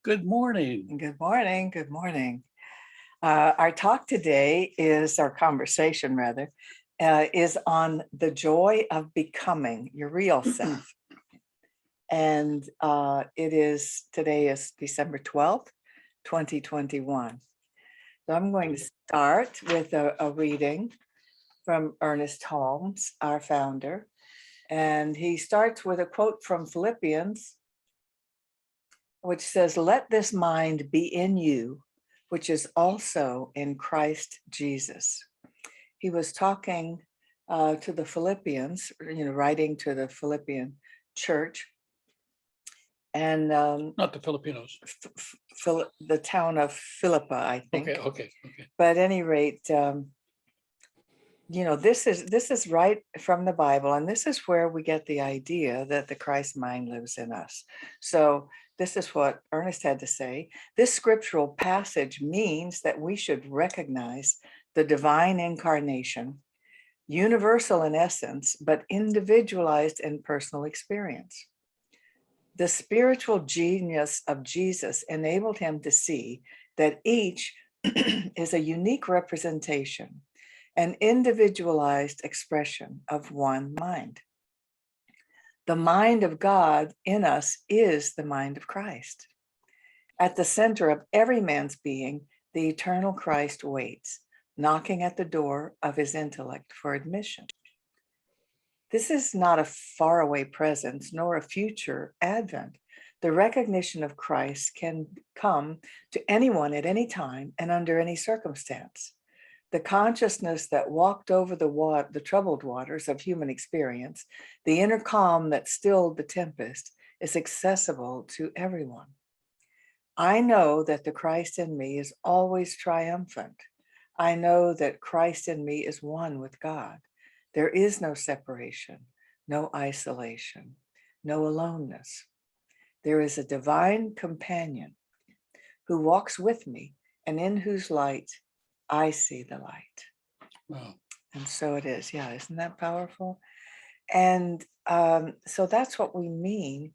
Good morning. Good morning. Good morning. Our talk today our conversation rather, is on the joy of becoming your real self. And today is December 12th, 2021. So I'm going to start with a reading from Ernest Holmes, our founder. And he starts with a quote from Philippeans, which says, "Let this mind be in you, which is also in Christ Jesus." He was talking to the Philippians, writing to the Philippian church, and Not the Filipinos. the town of Philippa, I think. Okay. But at any rate, this is right from the Bible, and this is where we get the idea that the Christ mind lives in us. So this is what Ernest had to say. This scriptural passage means that we should recognize the divine incarnation, universal in essence, but individualized in personal experience. The spiritual genius of Jesus enabled him to see that each is a unique representation, an individualized expression of one mind. The mind of God in us is the mind of Christ. At the center of every man's being, the eternal Christ waits, knocking at the door of his intellect for admission. This is not a faraway presence, nor a future advent. The recognition of Christ can come to anyone at any time and under any circumstance. The consciousness that walked over the troubled waters of human experience, the inner calm that stilled the tempest, is accessible to everyone. I know that the Christ in me is always triumphant. I know that Christ in me is one with God. There is no separation, no isolation, no aloneness. There is a divine companion who walks with me and in whose light I see the light. Wow. And so it is. Yeah, isn't that powerful? And so that's what we mean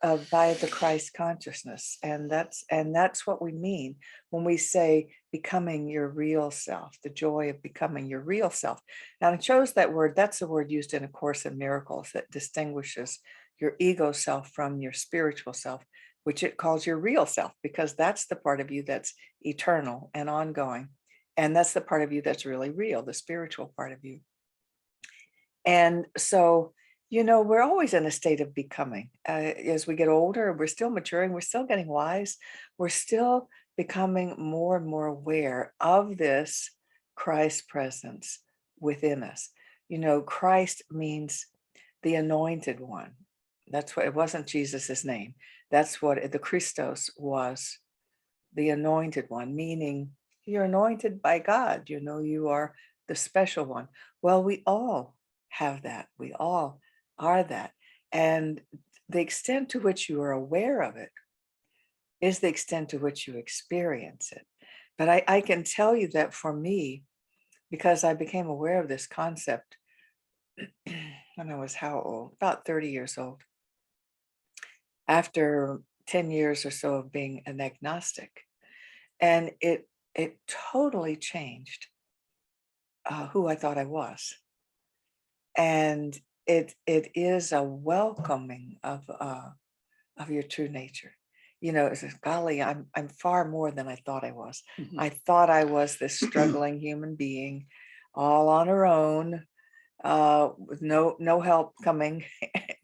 by the Christ consciousness. And that's what we mean when we say becoming your real self, the joy of becoming your real self. Now, I chose that word. That's the word used in A Course in Miracles that distinguishes your ego self from your spiritual self, which it calls your real self, because that's the part of you that's eternal and ongoing. And that's the part of you that's really real, the spiritual part of you. And so, we're always in a state of becoming. As we get older, we're still maturing, we're still getting wise, we're still becoming more and more aware of this Christ presence within us. Christ means the anointed one. That's what it wasn't Jesus's name. That's what the Christos was, the anointed one, meaning you're anointed by God. You are the special one. Well, we all have that. We all are that. And the extent to which you are aware of it is the extent to which you experience it. But I can tell you that for me, because I became aware of this concept when I was how old? About 30 years old. After 10 years or so of being an agnostic. And it totally changed who I thought I was. And it is a welcoming of your true nature. It says, golly, I'm far more than I thought I was. Mhm. I thought I was this struggling human being, all on her own, with no help coming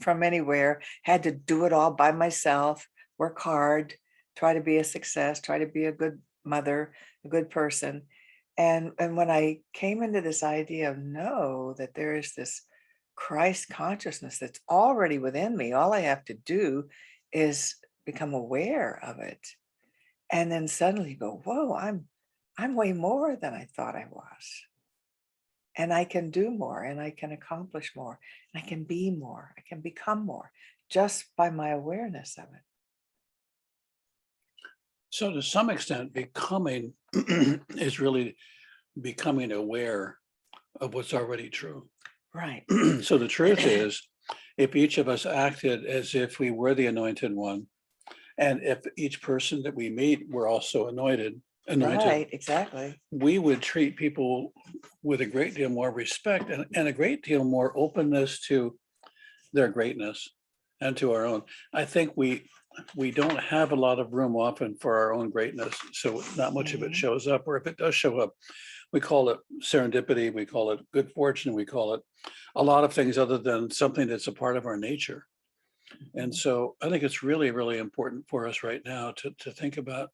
from anywhere. Had to do it all by myself, work hard, try to be a success, try to be a good mother, a good person. And when I came into this idea of that there is this Christ consciousness that's already within me, all I have to do is become aware of it. And then suddenly go, whoa, I'm way more than I thought I was. And I can do more, and I can accomplish more, and I can be more, I can become more just by my awareness of it. So to some extent, becoming is really becoming aware of what's already true. Right. So the truth is, if each of us acted as if we were the anointed one And if each person that we meet were also anointed, Right, exactly. we would treat people with a great deal more respect and a great deal more openness to their greatness and to our own. I think we don't have a lot of room often for our own greatness, so not much of it Mhm. shows up, or if it does show up, we call it serendipity, we call it good fortune, we call it a lot of things other than something that's a part of our nature. And Mhm. so I think it's really, really important for us right now to think about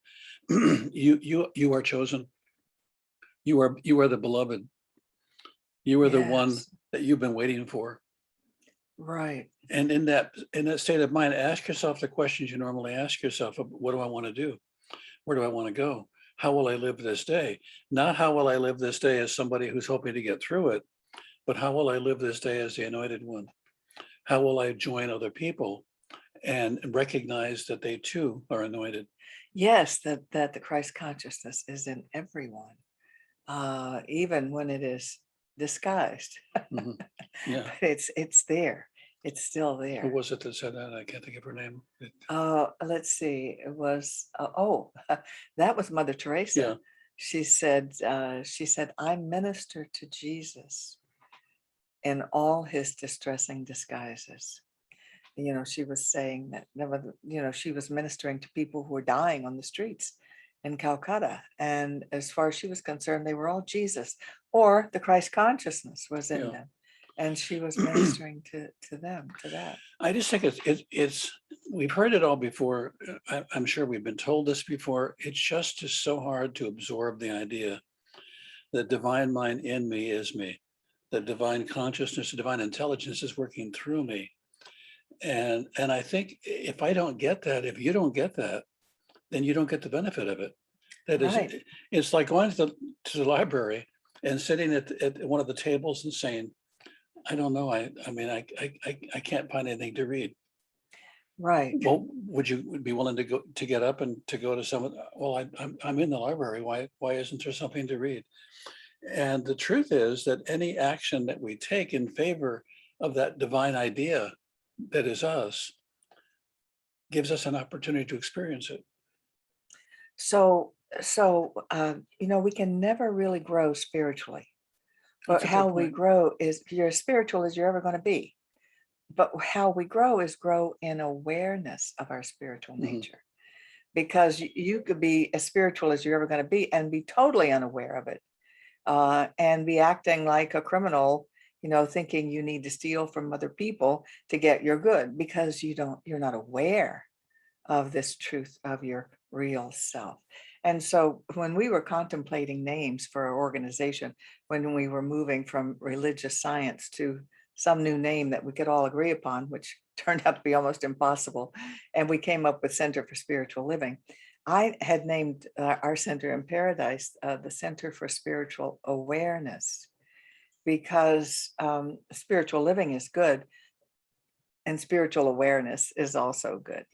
you are chosen. You are the beloved. You are the one Yes, that you've been waiting for. right. And in that state of mind, ask yourself the questions you normally ask yourself. What do I want to do? Where do I want to go? How will I live this day? Not how will I live this day as somebody who's hoping to get through it, but how will I live this day as the anointed one? How will I join other people and recognize that they too are anointed? Yes, that the Christ consciousness is in everyone, even when it is disguised. Mhm. Yeah. But it's there. It's still Who there. was it that said that? I can't think of her name. Let's see. It was that was Mother Teresa. Yeah. She said, I minister to Jesus in all his distressing disguises. She was saying that she was ministering to people who were dying on the streets in Calcutta. And as far as she was concerned, they were all Jesus, or the Christ consciousness was in Yeah. them. And she was ministering to them, to that. I just think it's we've heard it all before. I'm sure we've been told this before. It's just so hard to absorb the idea that divine mind in me is me, that divine consciousness, divine intelligence is working through me. And I think if I don't get that, if you don't get that, then you don't get the benefit of it. That is, Right. it's like going to the library and sitting at one of the tables and saying, I don't know. I mean, I can't find anything to read. Right. Well, would you be willing to get up and to go to someone? Well, I'm in the library. Why isn't there something to read? And the truth is that any action that we take in favor of that divine idea that is us gives us an opportunity to experience it. So we can never really grow spiritually, but That's a good how we point. grow is you're as spiritual as you're ever going to be. But how we grow is grow in awareness of our spiritual Mhm. nature. Because you could be as spiritual as you're ever going to be and be totally unaware of it, and be acting like a criminal, thinking you need to steal from other people to get your good because you're not aware of this truth of your real self. And so when we were contemplating names for our organization, when we were moving from religious science to some new name that we could all agree upon, which turned out to be almost impossible, and we came up with Center for Spiritual Living. I had named our center in Paradise the Center for Spiritual Awareness because spiritual living is good, and spiritual awareness is also good.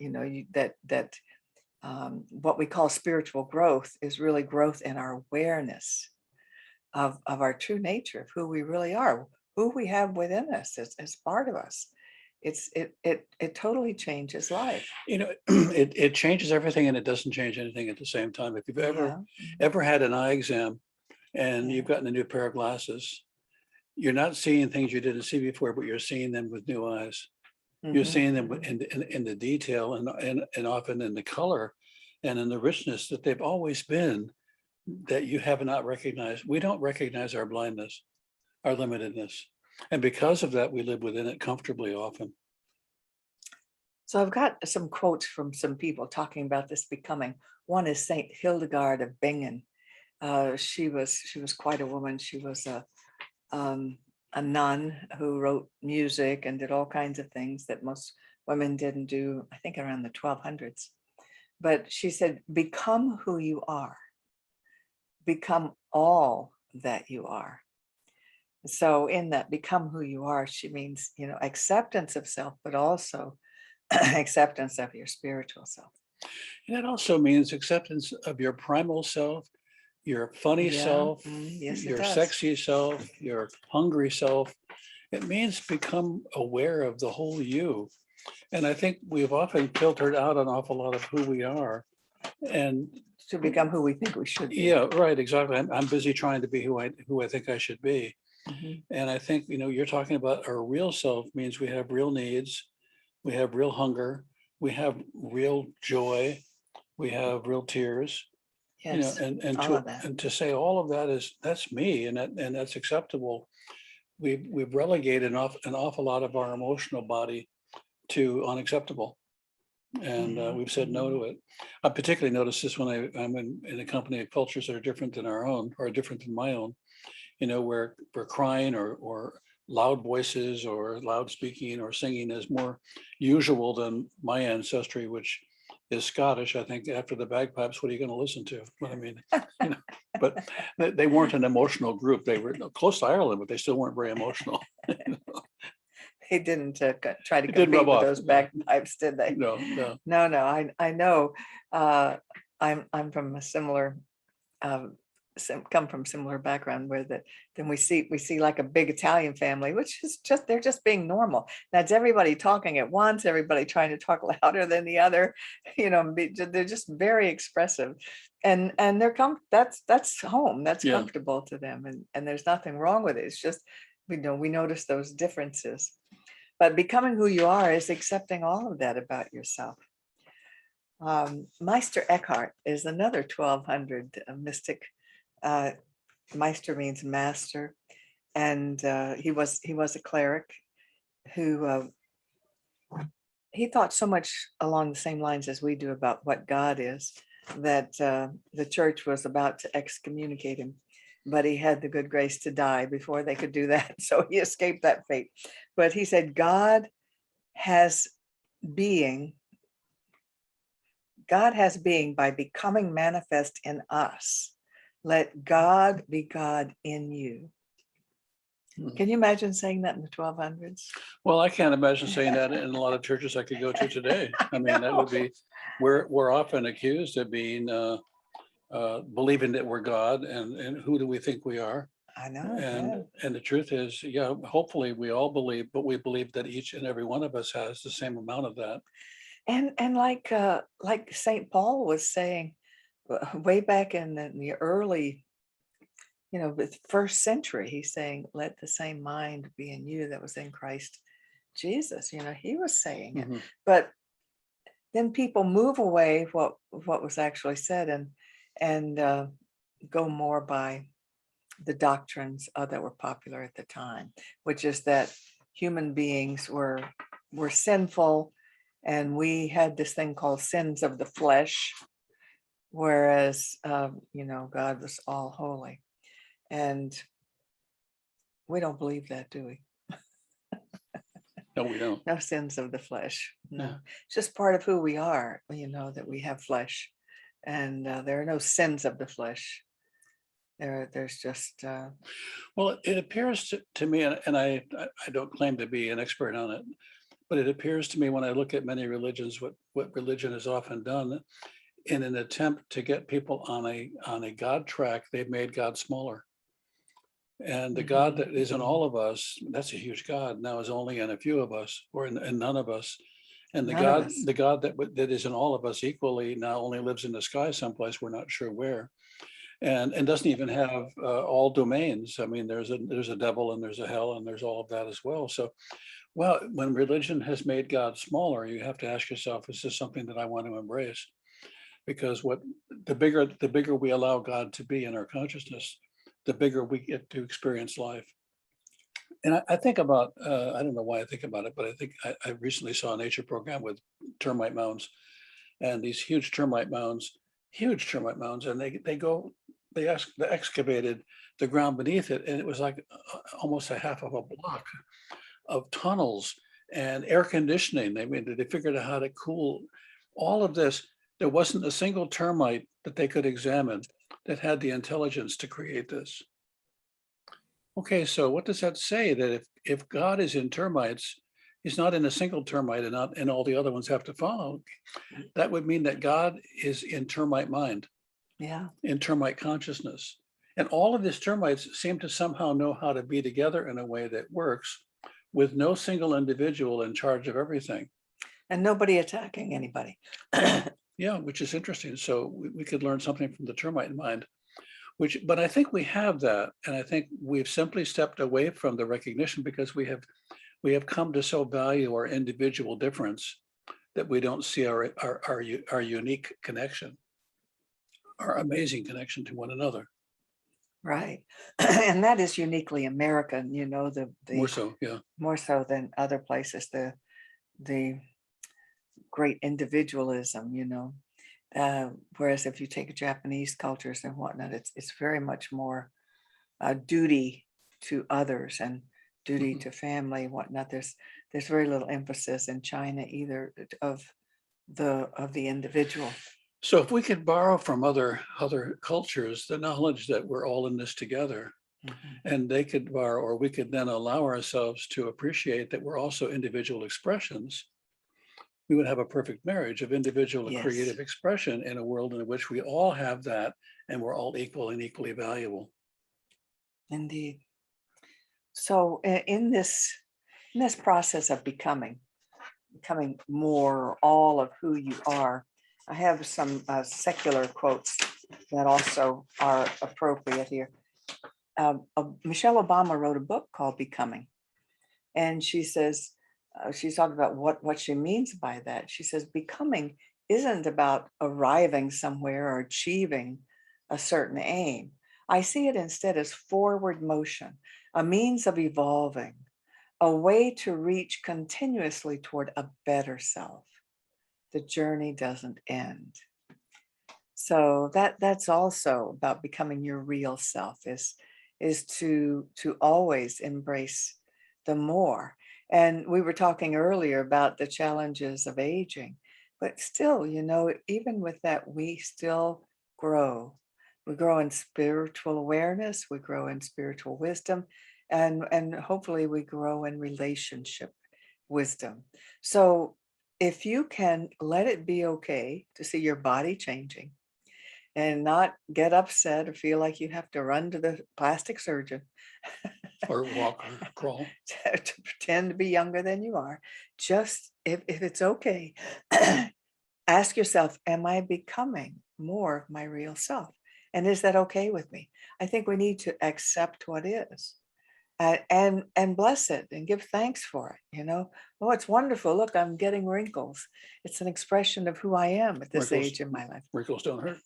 What we call spiritual growth is really growth in our awareness of our true nature, of who we really are, who we have within us as part of us. It totally changes life. It changes everything and it doesn't change anything at the same time. If you've ever Yeah. Mhm. ever had an eye exam and Yeah. you've gotten a new pair of glasses, you're not seeing things you didn't see before, but you're seeing them with new eyes. You're Mhm, seeing them mhm. in the detail and often in the color and in the richness that they've always been, that you have not recognized. We don't recognize our blindness, our limitedness. And because of that, we live within it comfortably often. So I've got some quotes from some people talking about this becoming. One is Saint Hildegard of Bingen. She was quite a woman. She was um, a nun who wrote music and did all kinds of things that most women didn't do, I think around the 1200s. But she said, become who you are, become all that you are. So, in that become who you are, she means, acceptance of self, but also acceptance of your spiritual self. And it also means acceptance of your primal self, your funny Yeah, self, yes, it your does. sexy self, your hungry self. It means become aware of the whole you. And I think we've often filtered out an awful lot of who we are. And To become who we think we should be. yeah, right, exactly. I'm busy trying to be who I think I should be. Mhm. And I think, you're talking about our real self means we have real needs, we have real hunger, we have real joy, we have real tears, Yes, and all of that. to say all of that that's me, and that's acceptable. We've relegated an awful lot of our emotional body to unacceptable. And Mhm, we've said no mhm. to it. I particularly notice this when I'm in a company of cultures that are different than our own, or different than my own, where crying or loud voices or loud speaking or singing is more usual than my ancestry, which is Scottish. I think after the bagpipes, what are you going to listen to? What I mean, you know, but they weren't an emotional group. They were close to Ireland, but they still weren't very emotional. They didn't try to It didn't rub compete with off. those bagpipes, did they? No, no. No, no, I know. Uh, I'm from a similar, come from similar background where then we see like a big Italian family, which is just they're just being normal. That's everybody talking at once, everybody trying to talk louder than the other, they're just very expressive, and that's home, that's Yeah. comfortable to them, and there's nothing wrong with it. It's just we notice those differences. But becoming who you are is accepting all of that about yourself. Meister Eckhart is another 1200 mystic. Uh, Meister means master, and he was a cleric who he thought so much along the same lines as we do about what God is, that the church was about to excommunicate him, but he had the good grace to die before they could do that, so he escaped that fate. But he said, has being God has being by becoming manifest in us. Let God be God in you. Can you imagine saying that in the 1200s? Well, I can't imagine saying that in a lot of churches I could go to today. I mean, that would be, we're often accused of being, believing that we're God, and who do we think we are? I know, And yeah. and the truth is, yeah, hopefully we all believe, but we believe that each and every one of us has the same amount of that. And like Saint Paul was saying way back in the early, the first century, he's saying, let the same mind be in you that was in Christ Jesus. He was saying it. Mhm. But then people move away what was actually said, and go more by the doctrines that were popular at the time, which is that human beings were sinful, and we had this thing called sins of the flesh, whereas God was all holy. And we don't believe that, do we? No, we don't. No sins of the flesh. No, Yeah. it's just part of who we are, that we have flesh, and there are no sins of the flesh. There's just Well, it appears to me, and I don't claim to be an expert on it, but it appears to me when I look at many religions, what religion has often done in an attempt to get people on a God track, they've made God smaller. And the God that is in mhm. all of us, that's a huge God, now is only in a few of us, or in none of us. And None of us. the God that is in all of us equally now only lives in the sky someplace, we're not sure where, and doesn't even have all domains. I mean, there's a devil and there's a hell and there's all of that as well. So, well, when religion has made God smaller, you have to ask yourself, is this something that I want to embrace? Because the bigger we allow God to be in our consciousness, the bigger we get to experience life. And I think about, I don't know why I think about it, but I think I recently saw a nature program with termite mounds, and these huge termite mounds, and they excavated the ground beneath it, and it was like almost a half of a block of tunnels and air conditioning. They figured out how to cool all of this. There wasn't a single termite that they could examine that had the intelligence to create this. Okay, so what does that say? That if God is in termites, he's not in a single termite, and all the other ones have to follow. That would mean that God is in termite mind, Yeah. in termite consciousness. And all of these termites seem to somehow know how to be together in a way that works with no single individual in charge of everything. And nobody attacking anybody. Yeah, yeah, which is interesting. So we could learn something from the termite mind, but I think we have that, and I think we've simply stepped away from the recognition because we have come to so value our individual difference that we don't see our unique connection, our amazing connection to one another. Right. And that is uniquely American, More the so, yeah. more so than other places, the great individualism, whereas if you take Japanese cultures and whatnot, it's very much more duty to others and duty Mhm. to family and whatnot. There's very little emphasis in China either of the individual. So if we could borrow from other cultures the knowledge that we're all in this together, Mhm. and they could borrow, or we could then allow ourselves to appreciate that we're also individual expressions, we would have a perfect marriage of individual and Yes, creative expression in a world in which we all have that and we're all equal and equally valuable. indeed. So in this process of becoming more all of who you are, I have some secular quotes that also are appropriate here. Michelle Obama wrote a book called Becoming, and she says she's talking about what she means by that. She says becoming isn't about arriving somewhere or achieving a certain aim. I see it instead as forward motion, a means of evolving, a way to reach continuously toward a better self. The journey doesn't end. So that's also about becoming your real self, is to always embrace the more. And we were talking earlier about the challenges of aging, but still, even with that, we still grow. We grow in spiritual awareness, we grow in spiritual wisdom, and hopefully we grow in relationship wisdom. So if you can let it be okay to see your body changing and not get upset or feel like you have to run to the plastic surgeon Or walk or crawl. to pretend to be younger than you are. Just if it's okay, ask yourself, am I becoming more of my real self? And is that okay with me? I think we need to accept what is, and bless it and give thanks for it. Oh, it's wonderful. Look, I'm getting wrinkles. It's an expression of who I am at this Wrinkles, age in my life. wrinkles don't hurt.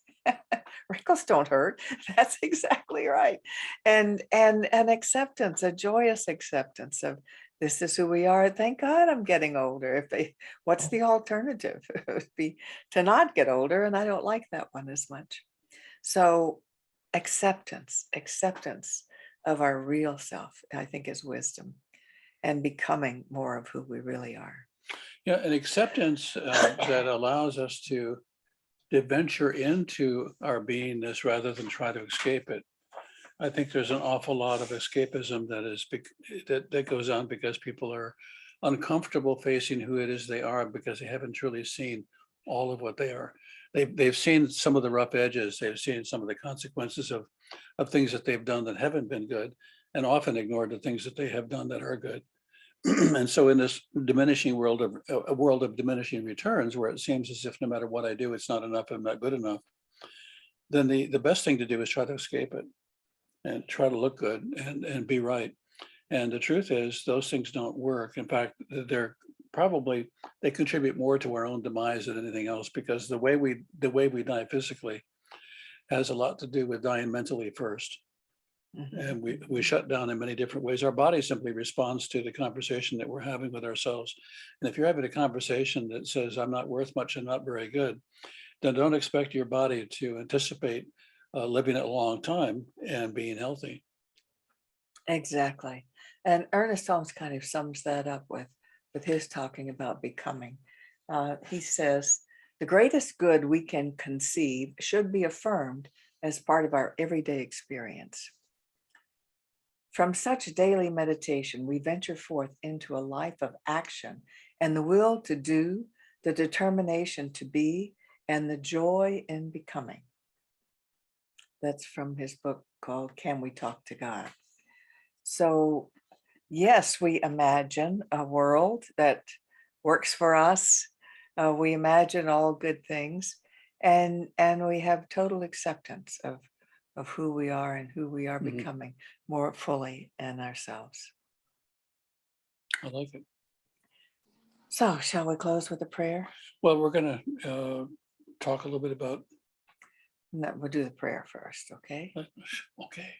Wrinkles don't hurt. That's exactly right. And an acceptance, a joyous acceptance of this is who we are. Thank God I'm getting older. What's the alternative? It would be to not get older, and I don't like that one as much. So acceptance of our real self, I think, is wisdom and becoming more of who we really are. Yeah, an acceptance that allows us to venture into our beingness rather than try to escape it. I think there's an awful lot of escapism that goes on because people are uncomfortable facing who it is they are because they haven't truly seen all of what they are. They've seen some of the rough edges. They've seen some of the consequences of things that they've done that haven't been good, and often ignored the things that they have done that are good. And so in this diminishing world of a world of diminishing returns, where it seems as if no matter what I do, it's not enough, I'm not good enough, then the best thing to do is try to escape it and try to look good and be right. And the truth is those things don't work. In fact, they contribute more to our own demise than anything else, because the way we die physically has a lot to do with dying mentally first. Mhm. And we shut down in many different ways. Our body simply responds to the conversation that we're having with ourselves. And if you're having a conversation that says, I'm not worth much and not very good, then don't expect your body to anticipate living a long time and being healthy. Exactly. And Ernest Holmes kind of sums that up with his talking about becoming. He says, the greatest good we can conceive should be affirmed as part of our everyday experience. From such daily meditation, we venture forth into a life of action and the will to do, the determination to be, and the joy in becoming. That's from his book called Can We Talk to God? So yes, we imagine a world that works for us, We imagine all good things, and we have total acceptance of who we are and who we are Mhm. becoming more fully in ourselves. I like it. So, shall we close with a prayer? Well, we're going to talk a little bit about. No, we'll do the prayer first, okay? Okay,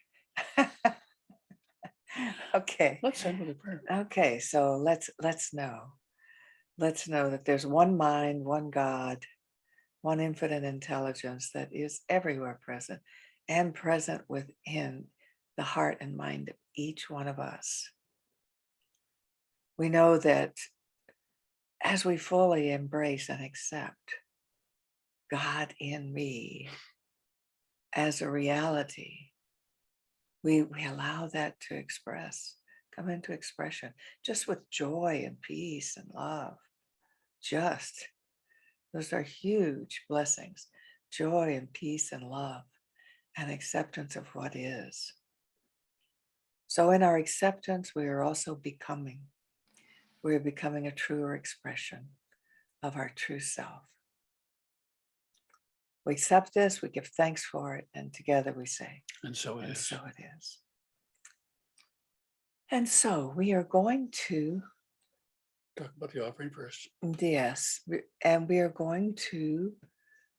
Okay. let's end with a prayer. Okay, so let's know. Let's know that there's one mind, one God, one infinite intelligence that is everywhere present and present within the heart and mind of each one of us. We know that as we fully embrace and accept God in me as a reality, we allow that to come into expression, just with joy and peace and love. Just those are huge blessings, joy and peace and love and acceptance of what is. So in our acceptance, we are also becoming. We are becoming a truer expression of our true self. We accept this, we give thanks for it, and together we say, And so it and is. so it is. And so we are going to, Talk about the offering first. yes, and we are going to,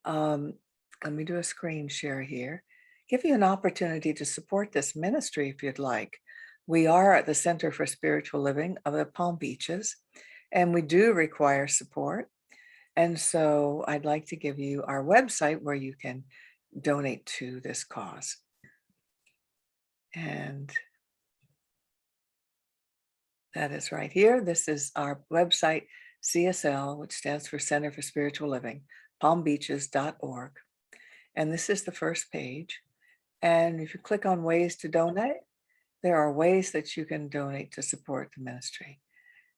let me do a screen share here, give you an opportunity to support this ministry if you'd like. We are at the Center for Spiritual Living of the Palm Beaches, and we do require support. And so I'd like to give you our website where you can donate to this cause. And that is right here. This is our website, CSL, which stands for Center for Spiritual Living, palmbeaches.org. And this is the first page. And if you click on ways to donate, there are ways that you can donate to support the ministry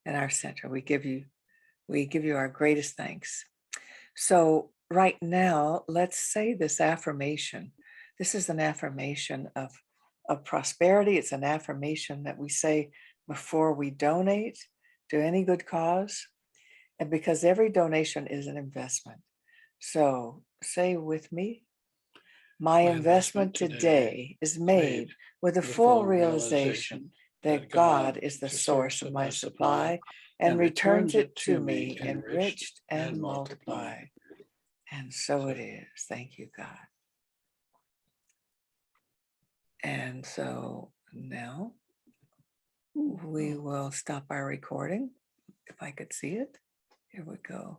and our center. We give you our greatest thanks. So right now, let's say this affirmation. This is an affirmation of prosperity. It's an affirmation that we say before we donate to any good cause. And because every donation is an investment. So say with me, my investment today is made with a full realization that God is the source of my supply and returns it to me enriched and multiplied. And so it is. Thank you, God. And so now we will stop our recording. If I could see it. Here we go.